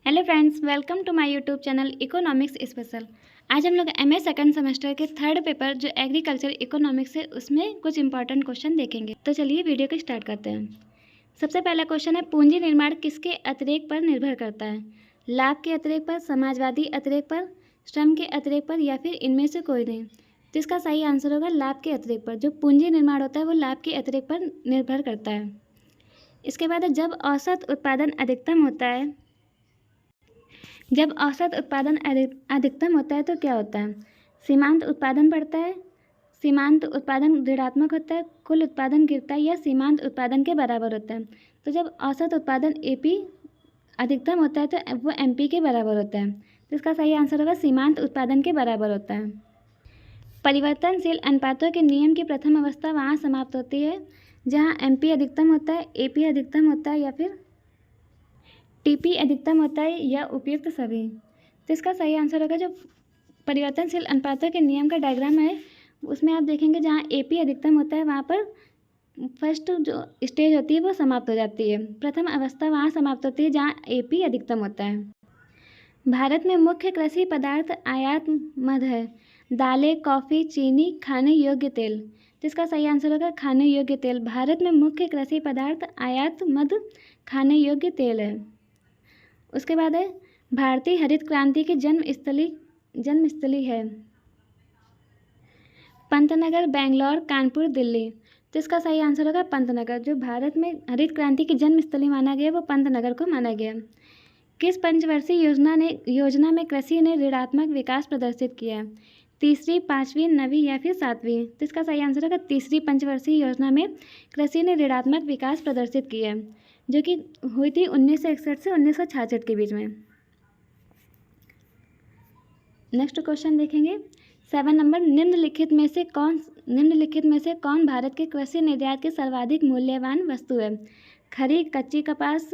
Hello friends, welcome to my YouTube channel economics special. आज हम लोग एमए सेकंड सेमेस्टर के थर्ड पेपर जो एग्रीकल्चर इकोनॉमिक्स है उसमें कुछ इंपॉर्टेंट क्वेश्चन देखेंगे। तो चलिए वीडियो को स्टार्ट करते हैं। सबसे पहला क्वेश्चन है, पूंजी निर्माण किसके अतिरेक पर निर्भर करता है? लाभ के अतिरेक पर, समाजवादी अतिरेक पर, श्रम के अतिरेक पर या फिर इनमें से कोई नहीं? तो इसका सही आंसर होगा लाभ के अतिरेक पर। जो पूंजी निर्माण होता है वो लाभ के अतिरेक पर निर्भर करता है। इसके बाद है, जब औसत उत्पादन अधिकतम होता है अधिकतम होता है तो क्या होता है? सीमांत उत्पादन बढ़ता है, सीमांत उत्पादन ऋणात्मक होता है, कुल उत्पादन गिरता है या सीमांत उत्पादन के बराबर होता है? तो जब औसत उत्पादन एपी अधिकतम होता है तो वो एमपी के बराबर होता है। तो इसका सही आंसर होगा सीमांत उत्पादन के बराबर होता है। परिवर्तनशील अनुपातों के नियम की प्रथम अवस्था वहाँ समाप्त होती है जहाँ एमपी अधिकतम होता है, एपी अधिकतम होता है या फिर टीपी अधिकतम होता है या उपयुक्त सभी। तो इसका सही आंसर होगा जो परिवर्तनशील अनुपातों के नियम का डायग्राम है उसमें आप देखेंगे जहाँ एपी अधिकतम होता है वहाँ पर फर्स्ट जो स्टेज होती है वो समाप्त हो जाती है। प्रथम अवस्था वहाँ समाप्त होती है जहाँ एपी अधिकतम होता है। भारत में मुख्य कृषि पदार्थ आयात मद है। दालें, कॉफ़ी, चीनी, खाने योग्य तेल। तो इसका सही आंसर होगा खाने योग्य तेल। भारत में मुख्य कृषि पदार्थ आयात मद खाने योग्य तेल है। उसके बाद है, भारतीय हरित क्रांति की जन्मस्थली है। पंतनगर, बेंगलोर, कानपुर, दिल्ली। तो इसका सही आंसर होगा पंतनगर। जो भारत में हरित क्रांति की जन्मस्थली माना गया वो पंतनगर को माना गया। किस पंचवर्षीय योजना में कृषि ने ऋणात्मक विकास प्रदर्शित किया है? तीसरी, पाँचवीं, नवीं या फिर सातवीं? तो इसका सही आंसर होगा तीसरी पंचवर्षीय योजना में कृषि ने ऋणात्मक विकास प्रदर्शित किया है, जो कि हुई थी 1961 से 1966 के बीच में। नेक्स्ट क्वेश्चन देखेंगे 7 नंबर, निम्नलिखित में से कौन भारत के कृषि निर्यात के सर्वाधिक मूल्यवान वस्तु है? खरी, कच्ची कपास,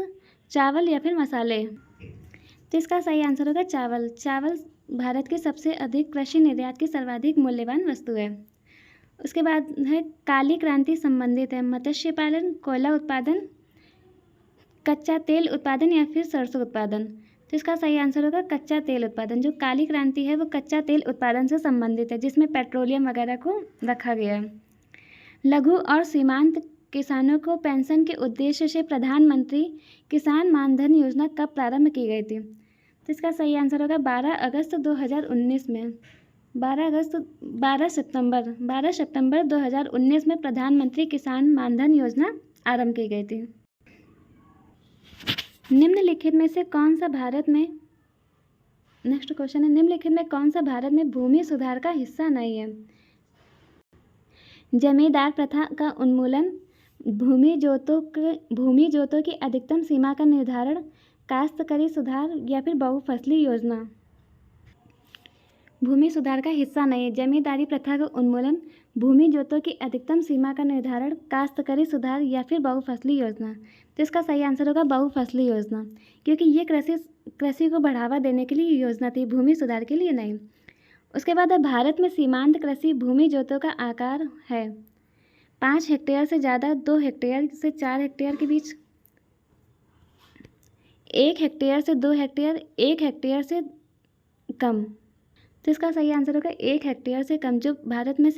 चावल या फिर मसाले? तो इसका सही आंसर होगा चावल। चावल भारत के सबसे अधिक कृषि निर्यात की सर्वाधिक मूल्यवान वस्तु है। उसके बाद है, काली क्रांति संबंधित है। मत्स्य पालन, कोयला उत्पादन, कच्चा तेल उत्पादन या फिर सरसों उत्पादन? तो इसका सही आंसर होगा कच्चा तेल उत्पादन। जो काली क्रांति है वो कच्चा तेल उत्पादन से संबंधित है जिसमें पेट्रोलियम वगैरह को रखा गया है। लघु और सीमांत किसानों को पेंशन के उद्देश्य से प्रधानमंत्री किसान मानधन योजना कब प्रारंभ की गई थी? तो इसका सही आंसर होगा 12 अगस्त 2019 में। 12 सितंबर 2019 में प्रधानमंत्री किसान मानधन योजना आरंभ की गई थी। निम्नलिखित में से कौन सा भारत में नेक्स्ट क्वेश्चन है, निम्नलिखित में कौन सा भारत में भूमि सुधार का हिस्सा नहीं है? जमींदार प्रथा का उन्मूलन, भूमि जोतों की अधिकतम सीमा का निर्धारण, काश्तकारी सुधार या फिर बहुफसली योजना? भूमि सुधार का हिस्सा नहीं है। जमींदारी प्रथा का उन्मूलन, भूमि जोतों की अधिकतम सीमा का निर्धारण, काश्तकारी सुधार या फिर बहुफसली योजना? तो इसका सही आंसर होगा बहुफसली योजना, क्योंकि ये कृषि को बढ़ावा देने के लिए योजना थी, भूमि सुधार के लिए नहीं। उसके बाद है, भारत में सीमांत कृषि भूमि जोतों का आकार है 5 हेक्टेयर से ज़्यादा, 2 हेक्टेयर से 4 हेक्टेयर के बीच, 1 हेक्टेयर से 2 हेक्टेयर, 1 हेक्टेयर से कम? तो इसका सही आंसर होगा 1 हेक्टेयर से कम। जो भारत में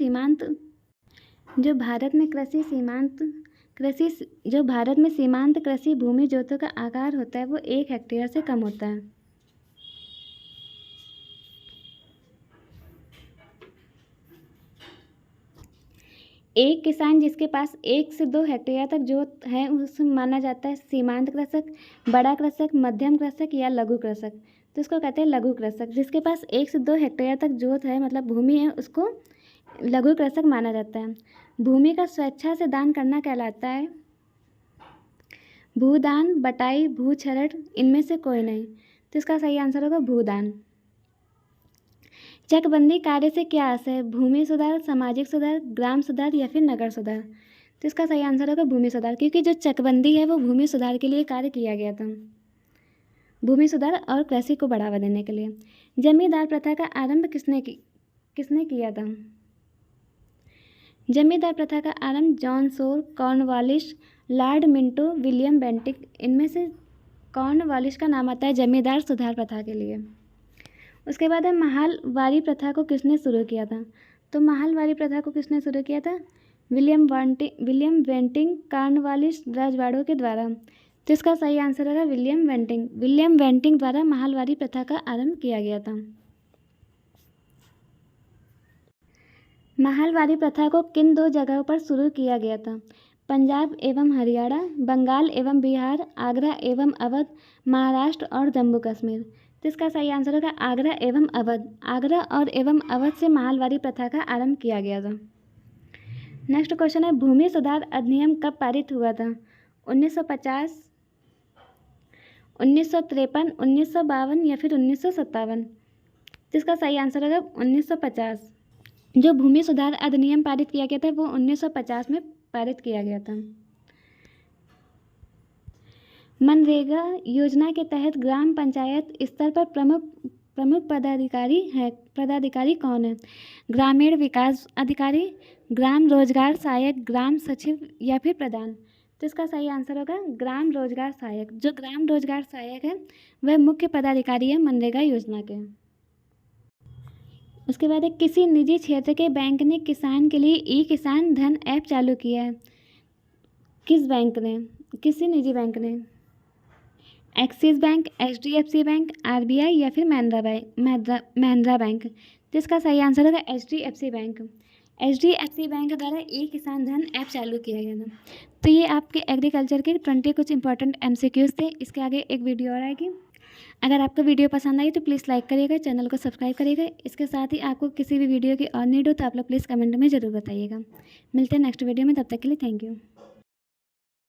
सीमांत कृषि भूमि जोतों का आकार होता है वो 1 हेक्टेयर से कम होता है। एक किसान जिसके पास 1 से 2 हेक्टेयर तक जोत है उसे माना जाता है सीमांत कृषक, बड़ा कृषक, मध्यम कृषक या लघु कृषक? तो इसको कहते हैं लघु कृषक। जिसके पास 1 से 2 हेक्टेयर तक जोत है मतलब भूमि है उसको लघु कृषक माना जाता है। भूमि का स्वेच्छा से दान करना कहलाता है भूदान, बटाई, भूक्षरण, इनमें से कोई नहीं? तो इसका सही आंसर होगा भूदान। चकबंदी कार्य से क्या आशय है? भूमि सुधार, सामाजिक सुधार, ग्राम सुधार या फिर नगर सुधार? तो इसका सही आंसर होगा भूमि सुधार, क्योंकि जो चकबंदी है वो भूमि सुधार के लिए कार्य किया गया था, भूमि सुधार और कृषि को बढ़ावा देने के लिए। जमींदार प्रथा का आरंभ किसने किया था? जमींदार प्रथा का आरंभ जॉन सोर, Cornwallis, Lord Minto, William Bentinck, इनमें से कॉर्नवालिस का नाम आता है जमींदार सुधार प्रथा के लिए। उसके बाद है महालवारी प्रथा को किसने शुरू किया था? तो महालवारी प्रथा को किसने शुरू किया था? विलियम बेंटिंग कॉर्नवालिस राजवाड़ों के द्वारा। तो इसका सही आंसर होगा विलियम बेंटिंग द्वारा महालवारी प्रथा का आरंभ किया गया था। महालवारी प्रथा को किन 2 जगहों पर शुरू किया गया था? पंजाब एवं हरियाणा, बंगाल एवं बिहार, आगरा एवं अवध, महाराष्ट्र और जम्मू कश्मीर। तो इसका सही आंसर होगा आगरा एवं अवध। आगरा और एवं अवध से महालवारी प्रथा का आरंभ किया गया था। नेक्स्ट क्वेश्चन है भूमि सुधार अधिनियम कब पारित हुआ था? 1950, 1953, 1952 या फिर 1957? जिसका सही आंसर होगा 1950। जो भूमि सुधार अधिनियम पारित किया गया था वो 1950 में पारित किया गया था। मनरेगा योजना के तहत ग्राम पंचायत स्तर पर प्रमुख पदाधिकारी कौन है? ग्रामीण विकास अधिकारी, ग्राम रोजगार सहायक, ग्राम सचिव या फिर प्रधान? तो इसका सही आंसर होगा ग्राम रोजगार सहायक। जो ग्राम रोजगार सहायक है वह मुख्य पदाधिकारी है मनरेगा योजना के। उसके बाद है किसी निजी क्षेत्र के बैंक ने किसान के लिए ई किसान धन ऐप चालू किया है। किस बैंक ने? किसी निजी बैंक ने? Axis bank, HDFC bank, RBI या फिर महिंद्रा बैंक? जिसका सही आंसर होगा HDFC बैंक। HDFC बैंक द्वारा ई किसान धन ऐप चालू किया गया था। तो ये आपके एग्रीकल्चर के 20 कुछ इंपॉर्टेंट MCQs थे। इसके आगे एक वीडियो और आएगी। अगर आपको वीडियो पसंद आई तो प्लीज़ लाइक करिएगा, चैनल को सब्सक्राइब करिएगा। इसके साथ ही आपको किसी भी वीडियो की और नीड हो तो आप लोग प्लीज़ कमेंट में ज़रूर बताइएगा। मिलते हैं नेक्स्ट वीडियो में, तब तक के लिए थैंक यू।